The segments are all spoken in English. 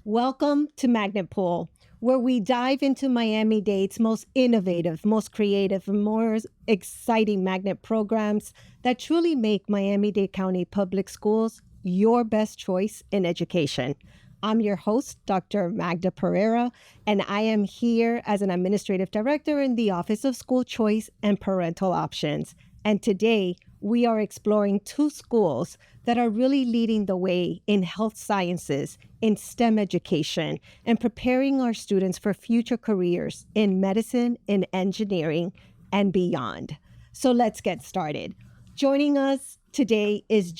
Welcome to Magnet Pool, where we dive into Miami-Dade's most innovative, most creative, and more exciting magnet programs that truly make Miami-Dade County Public Schools your best choice in education. I'm your host, Dr. Magda Pereira, and I am here as an administrative director in the Office of School Choice and Parental Options. And today, we are exploring two schools that are really leading the way in health sciences, in STEM education, and preparing our students for future careers in medicine, in engineering, and beyond. So let's get started. Joining us today is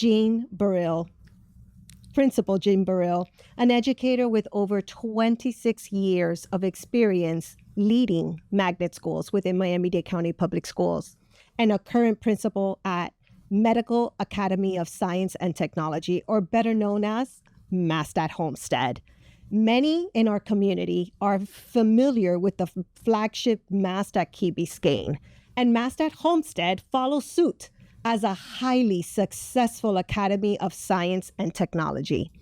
Principal Jean Baril, an educator with over 26 years of experience leading magnet schools within Miami-Dade County Public Schools, and a current principal at Medical Academy of Science and Technology, or better known as MAST Homestead. Many in our community are familiar with the flagship MAST at Key Biscayne, and MAST Homestead follows suit as a highly successful Academy of Science and Technology,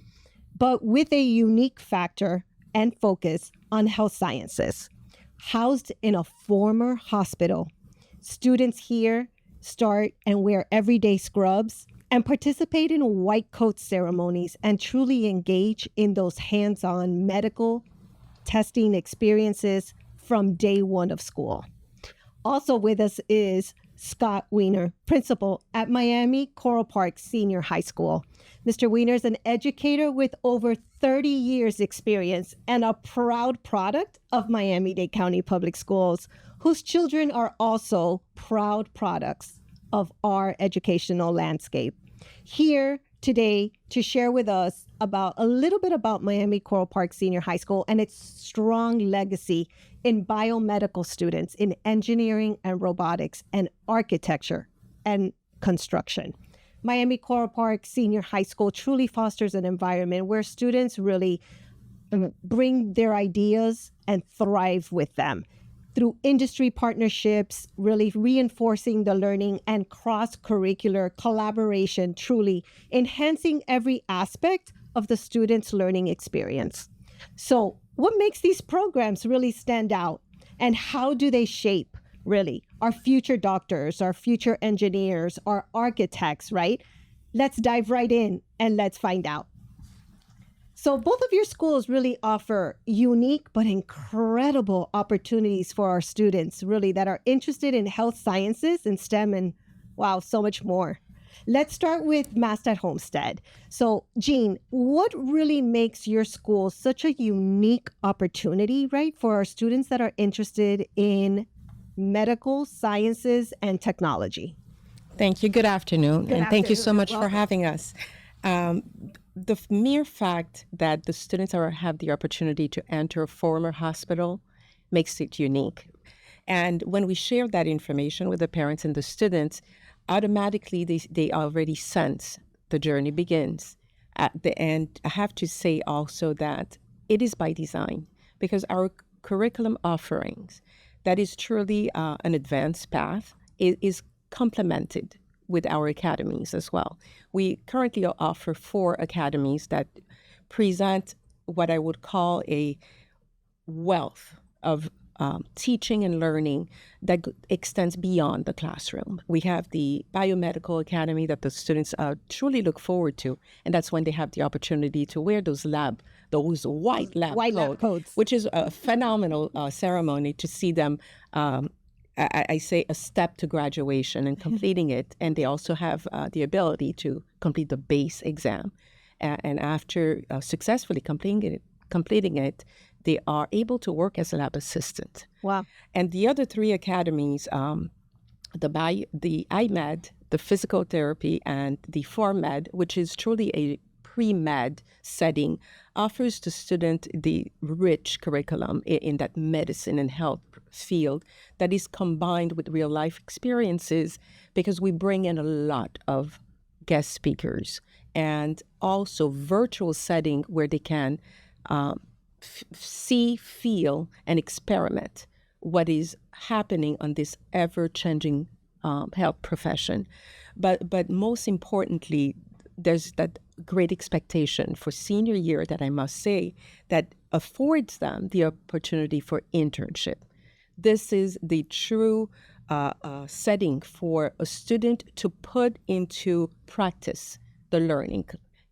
but with a unique factor and focus on health sciences. Housed in a former hospital, students here start and wear everyday scrubs and participate in white coat ceremonies and truly engage in those hands-on medical testing experiences from day one of school. Also with us is Scott Weiner, principal at Miami Coral Park Senior High School. Mr. Weiner is an educator with over 30 years experience and a proud product of Miami-Dade County Public Schools, whose children are also proud products of our educational landscape. Here today to share with us about a little bit about Miami Coral Park Senior High School and its strong legacy in biomedical students in engineering and robotics and architecture and construction. Miami Coral Park Senior High School truly fosters an environment where students really bring their ideas and thrive with them through industry partnerships, really reinforcing the learning and cross-curricular collaboration, truly enhancing every aspect of the student's learning experience. So what makes these programs really stand out, and how do they shape really our future doctors, our future engineers, our architects, right? Let's dive right in and let's find out. So both of your schools really offer unique but incredible opportunities for our students really that are interested in health sciences and STEM and wow, so much more. Let's start with MAST Homestead. So Jean, what really makes your school such a unique opportunity, right, for our students that are interested in medical sciences and technology? Thank you. Good afternoon. Thank you so much for having us. The mere fact that the students have the opportunity to enter a former hospital makes it unique. And when we share that information with the parents and the students, automatically they already sense the journey begins. At the end, I have to say also that it is by design, because our curriculum offerings, that is truly an advanced path, is complemented with our academies as well. We currently offer 4 academies that present what I would call a wealth of teaching and learning that extends beyond the classroom. We have the Biomedical Academy that the students truly look forward to, and that's when they have the opportunity to wear those white lab coats, which is a phenomenal ceremony to see them I say a step to graduation and completing it. And they also have the ability to complete the base exam. And after successfully completing it, they are able to work as a lab assistant. Wow. And the other 3 academies, the IMED, the physical therapy, and the ForMed, which is truly a pre-med setting, offers the student the rich curriculum in that medicine and health field that is combined with real life experiences, because we bring in a lot of guest speakers and also virtual setting where they can see, feel, and experiment what is happening on this ever-changing health profession. But most importantly, there's that great expectation for senior year that I must say that affords them the opportunity for internship. This is the true setting for a student to put into practice the learning.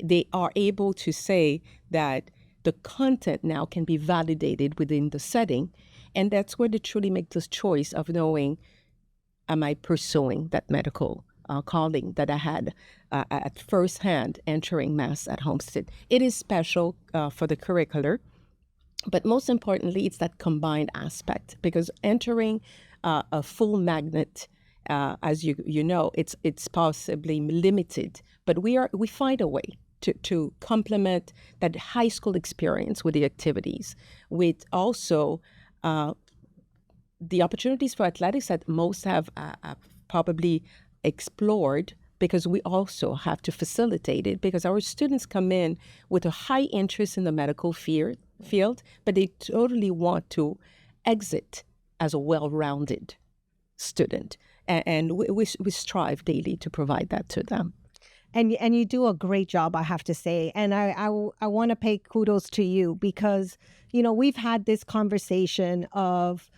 They are able to say that the content now can be validated within the setting, and that's where they truly make this choice of knowing, am I pursuing that medical calling that I had at first hand entering MAST at Homestead. It is special for the curricular, but most importantly, it's that combined aspect, because entering a full magnet, as you know, it's possibly limited, but we find a way to complement that high school experience with the activities, with also the opportunities for athletics that most have probably explored, because we also have to facilitate it, because our students come in with a high interest in the medical field, but they totally want to exit as a well-rounded student. And we strive daily to provide that to them. And you do a great job, I have to say. And I want to pay kudos to you, because, we've had this conversation of,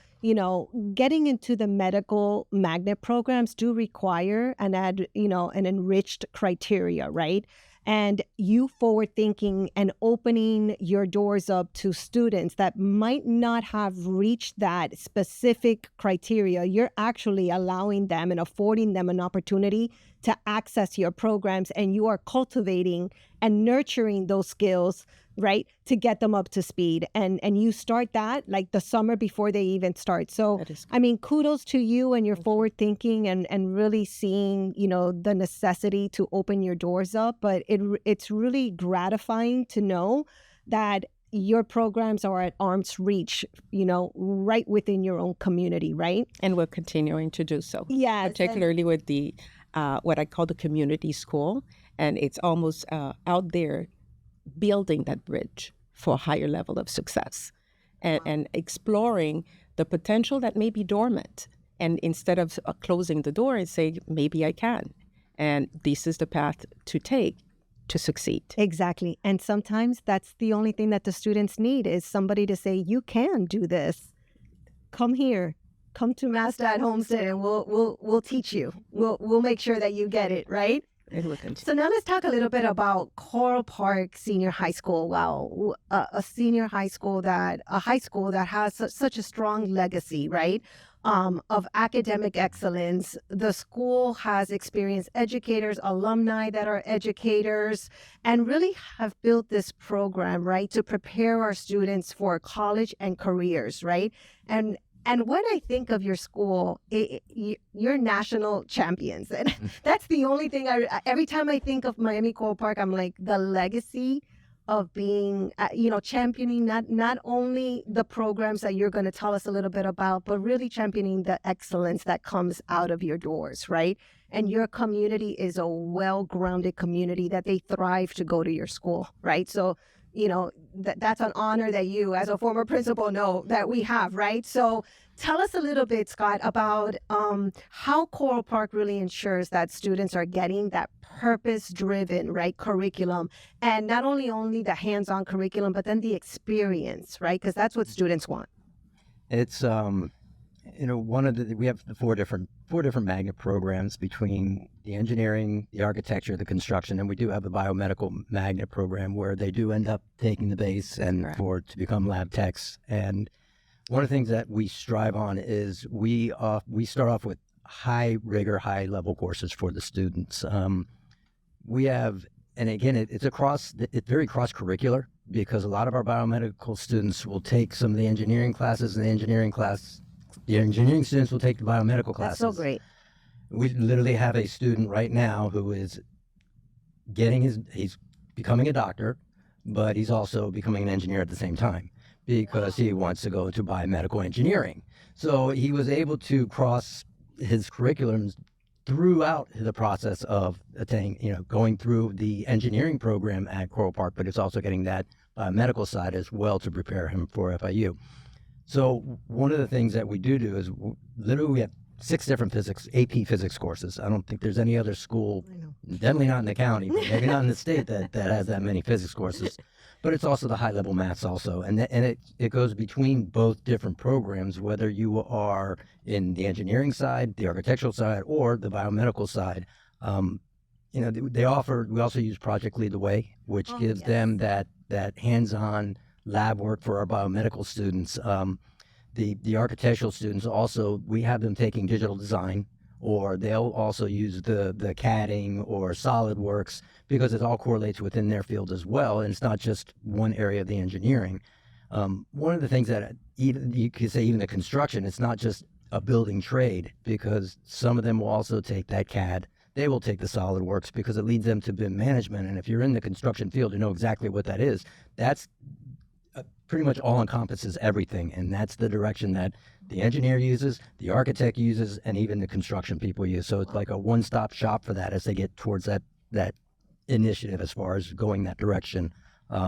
getting into the medical magnet programs do require an enriched criteria, right? And you forward thinking and opening your doors up to students that might not have reached that specific criteria, you're actually allowing them and affording them an opportunity to access your programs, and you are cultivating and nurturing those skills, right, to get them up to speed. And you start that like the summer before they even start. So, I mean, kudos to you and your forward thinking and really seeing, the necessity to open your doors up. But it's really gratifying to know that your programs are at arm's reach, right within your own community, right? And we're continuing to do so. Yes. Particularly with the what I call the community school. And it's almost out there building that bridge for a higher level of success and exploring the potential that may be dormant. And instead of closing the door and say, maybe I can. And this is the path to take to succeed. Exactly. And sometimes that's the only thing that the students need, is somebody to say, you can do this. Come here. Come to MAST Homestead, and we'll teach you. We'll make sure that you get it, right? So now let's talk a little bit about Coral Park Senior High School. Wow, a high school that has such a strong legacy, right? Of academic excellence. The school has experienced educators, alumni that are educators, and really have built this program, right, to prepare our students for college and careers, right? And when I think of your school, you're national champions. And that's the only thing every time I think of Miami Coral Park, I'm like, the legacy of being, championing not only the programs that you're going to tell us a little bit about, but really championing the excellence that comes out of your doors, right? And your community is a well-grounded community that they thrive to go to your school, right? So, that's an honor that you, as a former principal, know that we have, right? So tell us a little bit, Scott, about how Coral Park really ensures that students are getting that purpose-driven, right, curriculum, and not only the hands-on curriculum, but then the experience, right? Because that's what students want. It's we have the four different magnet programs between the engineering, the architecture, the construction, and we do have a biomedical magnet program where they do end up taking the base and to become lab techs. And one of the things that we strive on is we start off with high rigor, high level courses for the students. We have, and again, it's very cross curricular, because a lot of our biomedical students will take some of the engineering classes, and the engineering students will take the biomedical classes. That's so great. We literally have a student right now who is he's becoming a doctor, but he's also becoming an engineer at the same time, because he wants to go into biomedical engineering. So he was able to cross his curriculums throughout the process of going through the engineering program at Coral Park, but it's also getting that medical side as well to prepare him for FIU. So one of the things that we do is literally we have 6 different AP physics courses. I don't think there's any other school, definitely not in the county, but maybe not in the state that has that many physics courses. But it's also the high-level maths also. And it goes between both different programs, whether you are in the engineering side, the architectural side, or the biomedical side. We also use Project Lead the Way, which gives them that hands-on lab work for our biomedical students. The architectural students also, we have them taking digital design, or they'll also use the CADing or SolidWorks, because it all correlates within their field as well, and it's not just one area of the engineering. One of the things that you could say, even the construction, it's not just a building trade, because some of them will also take that CAD. They will take the SolidWorks because it leads them to BIM management. And if you're in the construction field, you know exactly what that is. That's pretty much all encompasses everything. And that's the direction that the engineer uses, the architect uses, and even the construction people use. So it's like a one-stop shop for that as they get towards that initiative as far as going that direction. We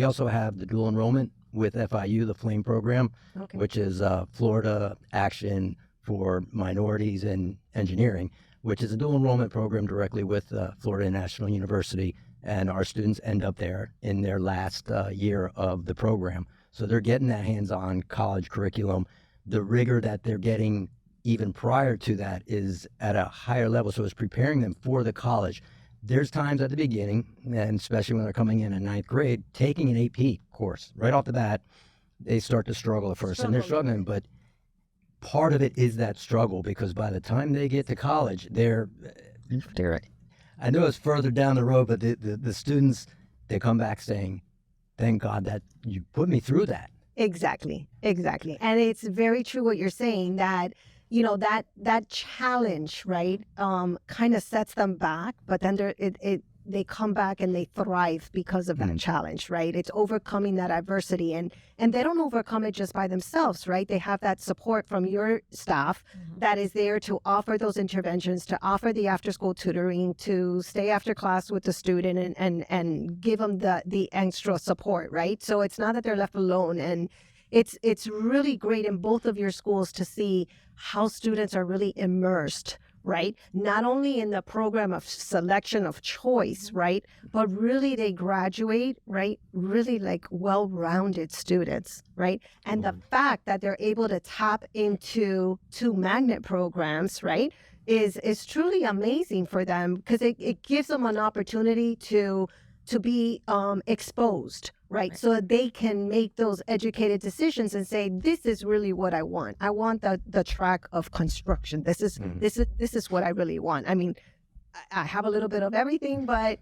also have the dual enrollment with FIU, the FLAME program, which is Florida Action for Minorities in Engineering, which is a dual enrollment program directly with Florida National University. And our students end up there in their last year of the program. So they're getting that hands-on college curriculum. The rigor that they're getting even prior to that is at a higher level. So it's preparing them for the college. There's times at the beginning, and especially when they're coming in 9th grade, taking an AP course right off the bat, they start to struggle at first, and they're struggling. But part of it is that struggle, because by the time they get to college, they're I know it's further down the road, but the students, they come back saying, thank God that you put me through that. Exactly. And it's very true what you're saying, that, that challenge, right, kind of sets them back, but then they come back and they thrive because of that challenge, right? It's overcoming that adversity, and they don't overcome it just by themselves, right? They have that support from your staff that is there to offer those interventions, to offer the after-school tutoring, to stay after class with the student and give them the extra support, right? So it's not that they're left alone, and it's really great in both of your schools to see how students are really immersed, right? Not only in the program of selection of choice, right? But really they graduate, right? Really like well-rounded students, right? And the fact that they're able to tap into 2 magnet programs, right? Is truly amazing for them, because it gives them an opportunity to be exposed, right? So that they can make those educated decisions and say, this is really what I want. I want the track of construction. This is what I really want. I mean, I have a little bit of everything, but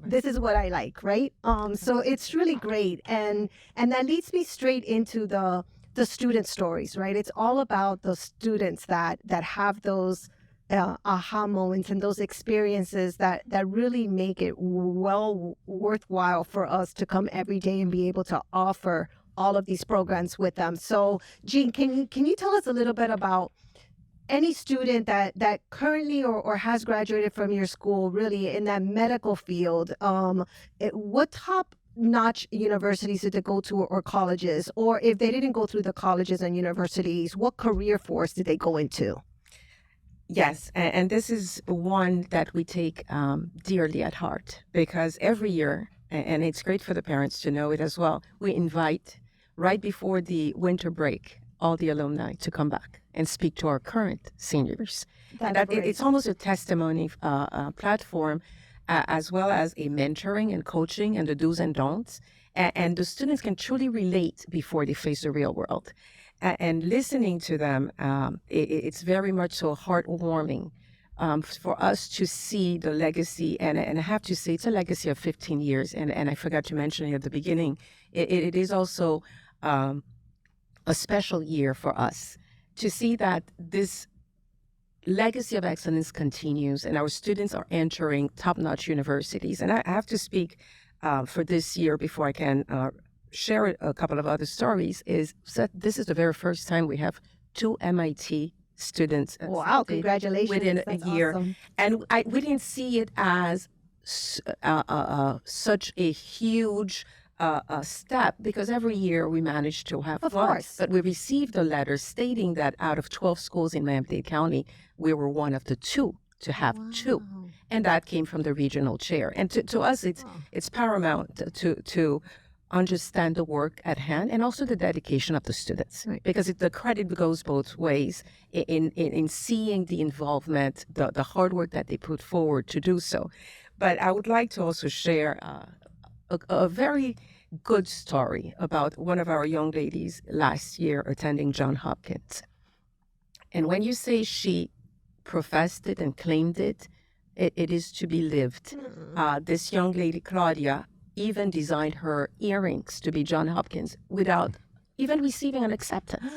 this is what I like, right? So it's really great. And that leads me straight into the student stories, right? It's all about the students that have those aha moments and those experiences that really make it worthwhile for us to come every day and be able to offer all of these programs with them. So Jean, can you tell us a little bit about any student that currently or has graduated from your school, really in that medical field? What top-notch universities did they go to, or colleges? Or if they didn't go through the colleges and universities, what career force did they go into? Yes, and this is one that we take dearly at heart, because every year, and it's great for the parents to know it as well, we invite, right before the winter break, all the alumni to come back and speak to our current seniors. It's almost a testimony platform, as well as a mentoring and coaching and the do's and don'ts. And the students can truly relate before they face the real world. And listening to them, it's very much so heartwarming for us to see the legacy. And I have to say, it's a legacy of 15 years. And I forgot to mention it at the beginning. It is also a special year for us to see that this legacy of excellence continues and our students are entering top-notch universities. And I have to speak for this year before I can share a couple of other stories. Is that this is the very first time we have 2 MIT students. Wow, congratulations. Within That's a year. awesome. And we didn't see it as such a huge step because every year we manage to have Of one. course. But we received a letter stating that out of 12 schools in Miami-Dade County, we were one of the two to have two. And that came from the regional chair. And to us, it's paramount to understand the work at hand and also the dedication of the students. Right. Because the credit goes both ways in seeing the involvement, the hard work that they put forward to do so. But I would like to also share a very good story about one of our young ladies last year attending Johns Hopkins. And when you say she professed it and claimed it, it is to be lived. This young lady, Claudia, even designed her earrings to be Johns Hopkins without even receiving an acceptance.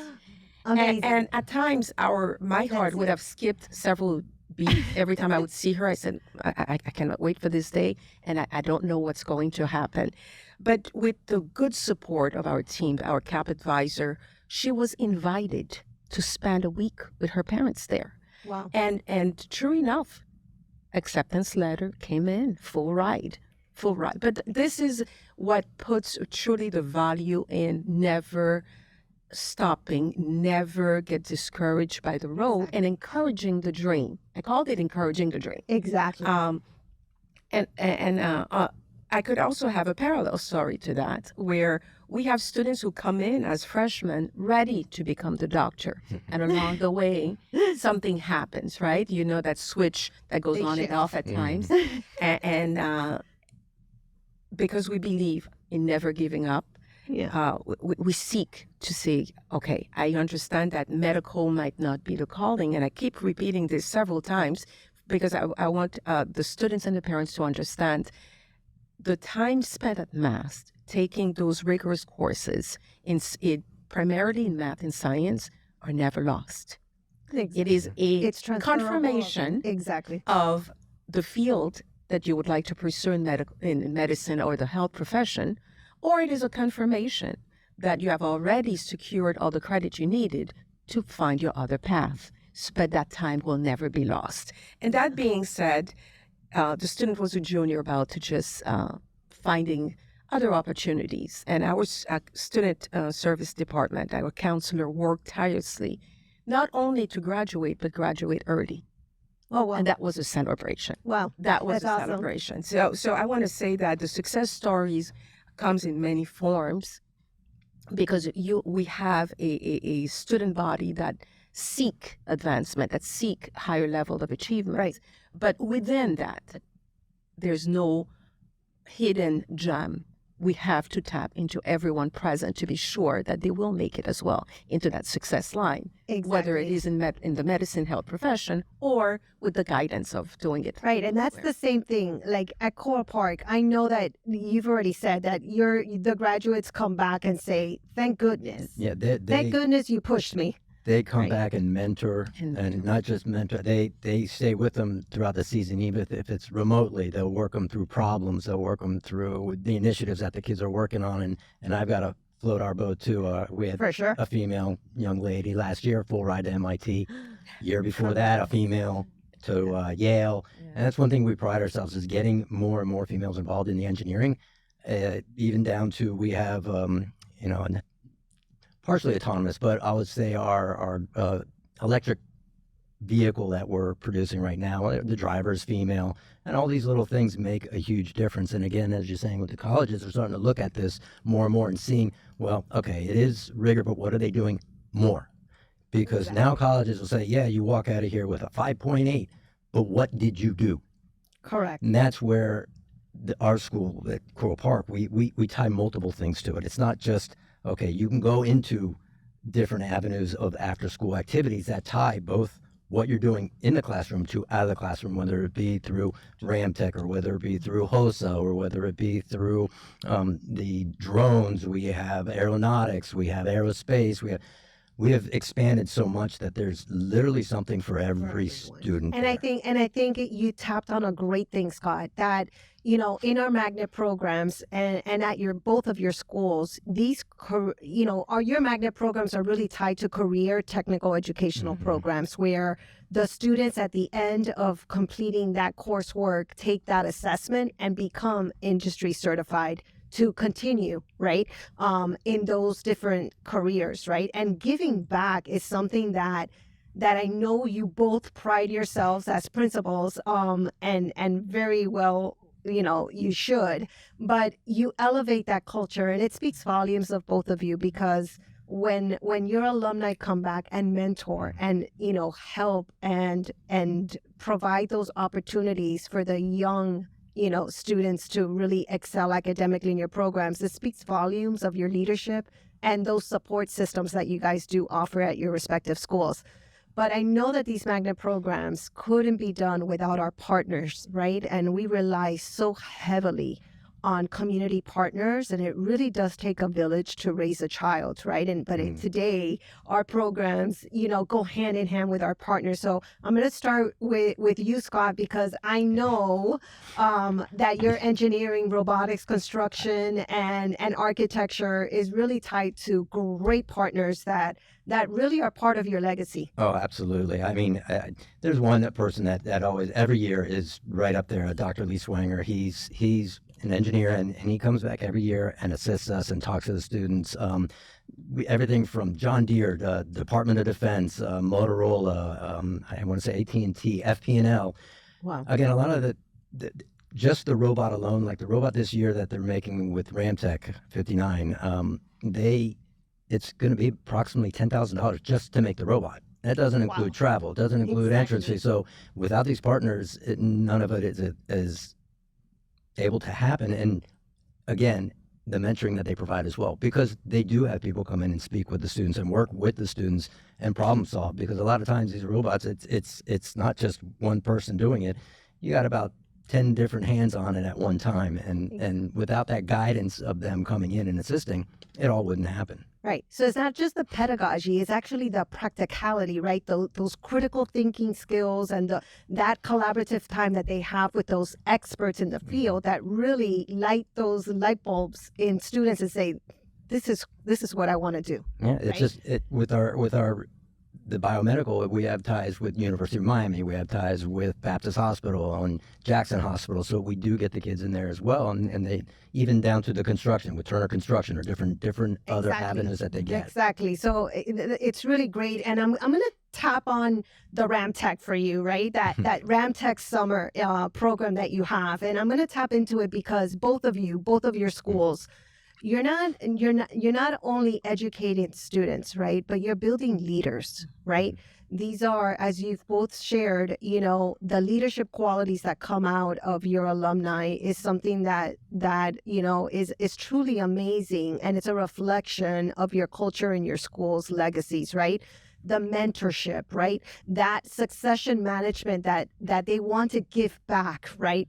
Amazing. And at times, my heart would have skipped several beats every time I would see her. I said, I cannot wait for this day, and I don't know what's going to happen. But with the good support of our team, our CAP advisor, she was invited to spend a week with her parents there. Wow. And true enough, acceptance letter came in, full ride. But this is what puts truly the value in never stopping, never get discouraged by the road, and encouraging the dream. I called it encouraging the dream. Exactly. I could also have a parallel story to that, where we have students who come in as freshmen ready to become the doctor. And along the way, something happens, right? You know, that switch that goes on and off at times. And because we believe in never giving up, we seek to say, okay, I understand that medical might not be the calling. And I keep repeating this several times because I want the students and the parents to understand the time spent at MAST taking those rigorous courses primarily in math and science are never lost. Exactly. It is It's a confirmation exactly of the field that you would like to pursue in medicine or the health profession, or it is a confirmation that you have already secured all the credit you needed to find your other path. But that time will never be lost. And that being said, the student was a junior about to just finding other opportunities. And our student service department, our counselor worked tirelessly, not only to graduate, but graduate early. Oh, wow. And that was a celebration. Wow. That was That's a awesome. celebration. So I want to say that the success stories comes in many forms because we have a student body that seek advancement, that seek higher level of achievement. Right. But within that, there's no hidden gem. We have to tap into everyone present to be sure that they will make it as well into that success line, whether it is in the medicine health profession or with the guidance of doing it. Right, and that's the same thing. Like at Coral Park, I know that you've already said that the graduates come back and say, "Thank goodness, thank goodness you pushed me." They come back and mentor, and not just mentor. They stay with them throughout the season, even if it's remotely. They'll work them through problems. They'll work them through the initiatives that the kids are working on. And I've got to float our boat too. We had For sure. a female young lady last year, full ride to MIT. Year before that, a female to Yale. And that's one thing we pride ourselves is getting more and more females involved in the engineering, even down to we have, partially autonomous, but I would say our electric vehicle that we're producing right now, the driver's female, and all these little things make a huge difference. And again, as you're saying with the colleges, they're starting to look at this more and more and seeing, well, okay, it is rigor, but what are they doing more? Because now colleges will say, yeah, you walk out of here with a 5.8, but what did you do? Correct. And that's where our school at Coral Park, we tie multiple things to it. It's not just, okay, you can go into different avenues of after-school activities that tie both what you're doing in the classroom to out of the classroom, whether it be through Ramtech or whether it be through HOSA or whether it be through the drones. We have aeronautics, we have aerospace, we have expanded so much that there's literally something for every student. And there. I think you tapped on a great thing, Scott, that in our magnet programs and at both of your schools, these your magnet programs are really tied to career technical educational programs where the students at the end of completing that coursework take that assessment and become industry certified to continue, right, in those different careers, right? And giving back is something that I know you both pride yourselves as principals, and very well, you should, but you elevate that culture, and it speaks volumes of both of you, because when your alumni come back and mentor and help and provide those opportunities for the young students to really excel academically in your programs, it speaks volumes of your leadership and those support systems that you guys do offer at your respective schools. But I know that these magnet programs couldn't be done without our partners, right? And we rely so heavily on community partners, and it really does take a village to raise a child, right? Today, our programs, go hand in hand with our partners. So I'm going to start with you, Scott, because I know that your engineering, robotics, construction, and architecture is really tied to great partners that really are part of your legacy. Oh, absolutely. I mean, there's one person that always, every year, is right up there, Dr. Weiner. He's an engineer, and he comes back every year and assists us and talks to the students. Everything from John Deere, the Department of Defense, Motorola, I want to say AT&T, FP&L. Wow. Again, a lot of just the robot alone, like the robot this year that they're making with Ramtech 59, it's going to be approximately $10,000 just to make the robot. That doesn't include travel, doesn't include entrance fees. So without these partners, none of it is able to happen. And again, the mentoring that they provide as well, because they do have people come in and speak with the students and work with the students and problem solve. Because a lot of times these robots, it's not just one person doing it. You got about 10 different hands on it at one time, and without that guidance of them coming in and assisting, it all wouldn't happen. Right. So it's not just the pedagogy, it's actually the practicality, right? Those critical thinking skills and that collaborative time that they have with those experts in the field that really light those light bulbs in students and say, this is what I want to do. Yeah, it's right? just with the biomedical, we have ties with University of Miami, we have ties with Baptist Hospital and Jackson Hospital, so we do get the kids in there as well, and they even down to the construction with Turner Construction or different other avenues that they get. Exactly. So it's really great, and I'm going to tap on the Ramtech for you, right? That Ramtech summer program that you have, and I'm going to tap into it because both of your schools. You're not only educating students, right? But you're building leaders, right? These are, as you've both shared, the leadership qualities that come out of your alumni is something that is truly amazing, and it's a reflection of your culture and your school's legacies, right? The mentorship, right? That succession management that they want to give back, right?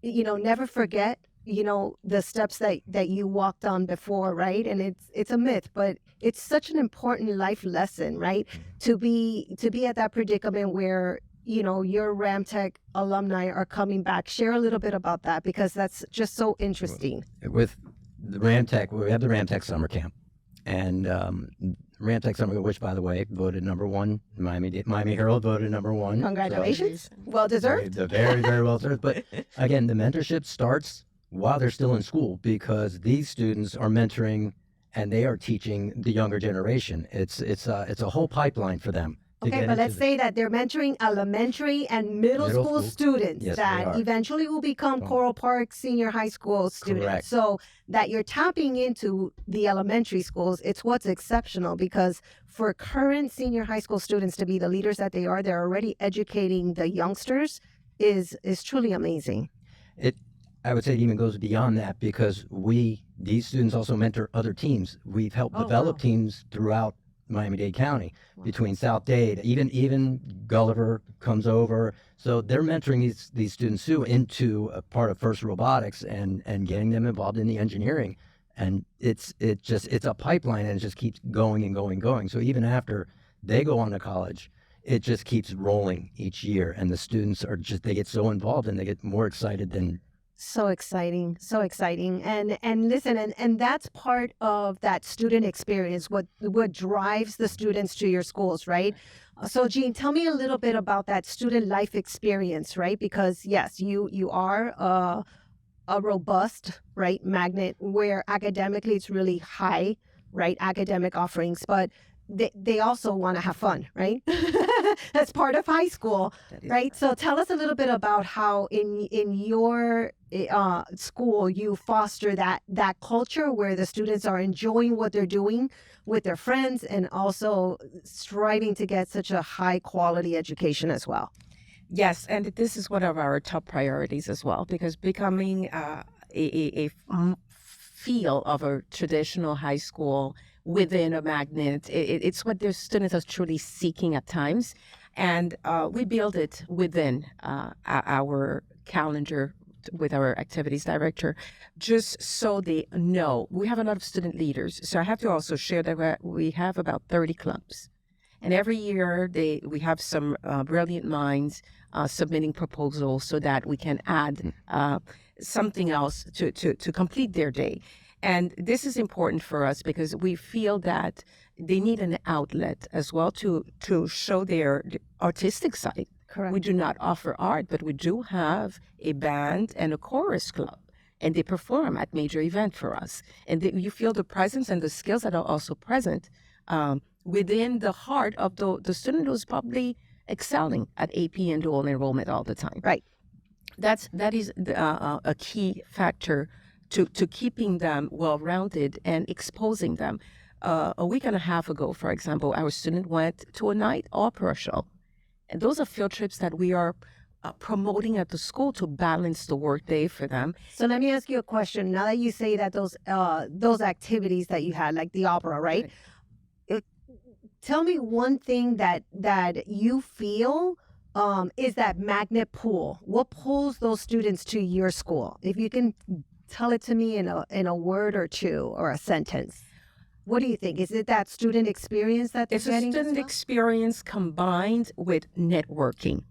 Never forget the steps that you walked on before, right? And it's a myth, but it's such an important life lesson, right? To be at that predicament where your Ramtech alumni are coming back. Share a little bit about that, because that's just so interesting. With the Ramtech, we have the Ramtech summer camp, and Ramtech summer, which by the way voted #1. Miami Herald voted #1. Congratulations, so, well deserved. Very, very well deserved. But again, the mentorship starts while they're still in school, because these students are mentoring and they are teaching the younger generation. It's a whole pipeline for them. Okay, but let's say that they're mentoring elementary and middle school students that eventually will become Coral Park Senior High School students. Correct. So that you're tapping into the elementary schools, it's what's exceptional, because for current senior high school students to be the leaders that they're already educating the youngsters is truly amazing. I would say it even goes beyond that, because these students also mentor other teams. We've helped develop teams throughout Miami-Dade County, between South Dade, even Gulliver comes over. So they're mentoring these students too into a part of FIRST Robotics and getting them involved in the engineering. And it's a pipeline, and it just keeps going and going and going. So even after they go on to college, it just keeps rolling each year, and the students they get so involved and they get more excited than. So exciting. And listen, and that's part of that student experience, what drives the students to your schools, right? So Jean, tell me a little bit about that student life experience, right? Because yes, you are a robust, right, magnet where academically it's really high, right, academic offerings, but they also want to have fun, right? That's part of high school, right? So tell us a little bit about how in your school you foster that culture where the students are enjoying what they're doing with their friends and also striving to get such a high quality education as well. Yes, and this is one of our top priorities as well, because becoming feel of a traditional high school within a magnet, it's what the students are truly seeking at times. And we build it within our calendar with our activities director, just so they know. We have a lot of student leaders. So I have to also share that we have about 30 clubs. And every year we have some brilliant minds submitting proposals so that we can add something else to complete their day. And this is important for us because we feel that they need an outlet as well to show their artistic side. Correct. We do not offer art, but we do have a band and a chorus club, and they perform at major events for us. And you feel the presence and the skills that are also present within the heart of the student who's probably excelling at AP and dual enrollment all the time. Right. That is a key factor to keeping them well-rounded and exposing them. A week and a half ago, for example, our student went to a night opera show. And those are field trips that we are promoting at the school to balance the workday for them. So let me ask you a question. Now that you say that those activities that you had, like the opera, right? Tell me one thing that you feel is that magnet pull. What pulls those students to your school? If you can tell it to me in a word or two or a sentence. What do you think? Is it that student experience that they're getting? It's a student experience combined with networking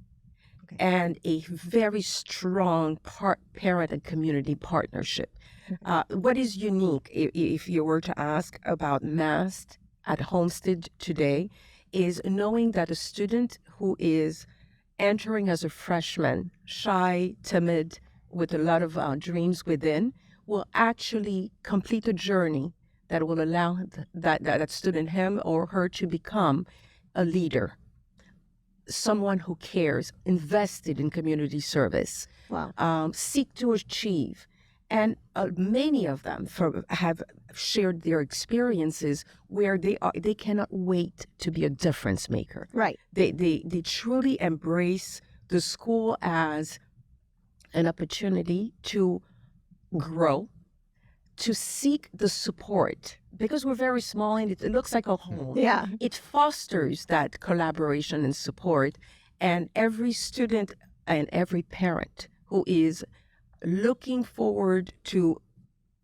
and a very strong parent and community partnership. What is unique, if you were to ask about MAST at Homestead today, is knowing that a student who is entering as a freshman, shy, timid, with a lot of dreams within, will actually complete a journey that will allow that student, him or her, to become a leader, someone who cares, invested in community service, seek to achieve. And many of them have shared their experiences where they cannot wait to be a difference maker. Right. They truly embrace the school as an opportunity to grow, to seek the support, because we're very small and it looks like a home. Yeah. It fosters that collaboration and support. And every student and every parent who is looking forward to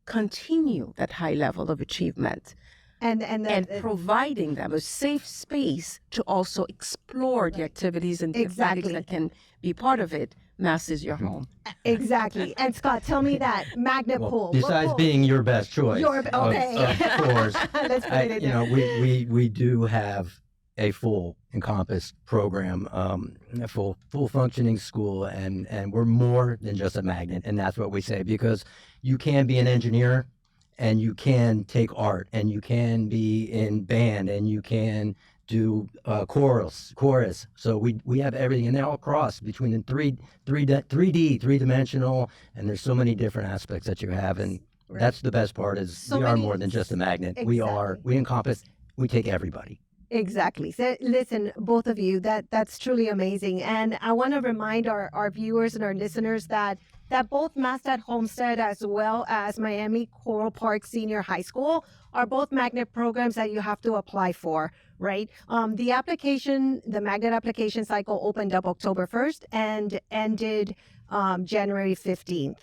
continue that high level of achievement and providing them a safe space to also explore the activities and athletics that can be part of it. MAST is your home. Exactly. And Scott, tell me that magnet pull. Besides being your best choice, okay. of course, Let's put it in there. we do have a full encompassed program, a full functioning school, and we're more than just a magnet, and that's what we say, because you can be an engineer and you can take art and you can be in band and you can do chorus. So we have everything, and they're all crossed between the 3D, three-dimensional, and there's so many different aspects that you have, and that's the best part is we are more than just a magnet. Exactly. We encompass, we take everybody. Exactly. So listen, both of you, that's truly amazing. And I want to remind our viewers and our listeners that both MAST at Homestead as well as Miami Coral Park Senior High School are both magnet programs that you have to apply for, right? The magnet application cycle opened up October 1st and ended January 15th.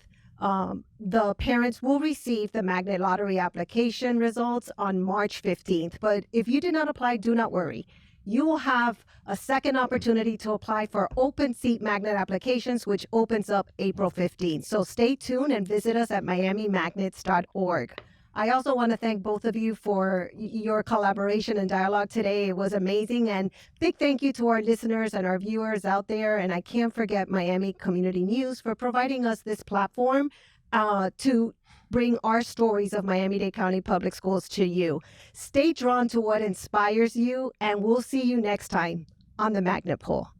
The parents will receive the magnet lottery application results on March 15th. But if you did not apply, do not worry. You will have a second opportunity to apply for open seat magnet applications, which opens up April 15th. So stay tuned and visit us at miamimagnets.org. I also want to thank both of you for your collaboration and dialogue today. It was amazing. And big thank you to our listeners and our viewers out there. And I can't forget Miami Community News for providing us this platform to bring our stories of Miami-Dade County Public Schools to you. Stay drawn to what inspires you, and we'll see you next time on the Magnet Pool.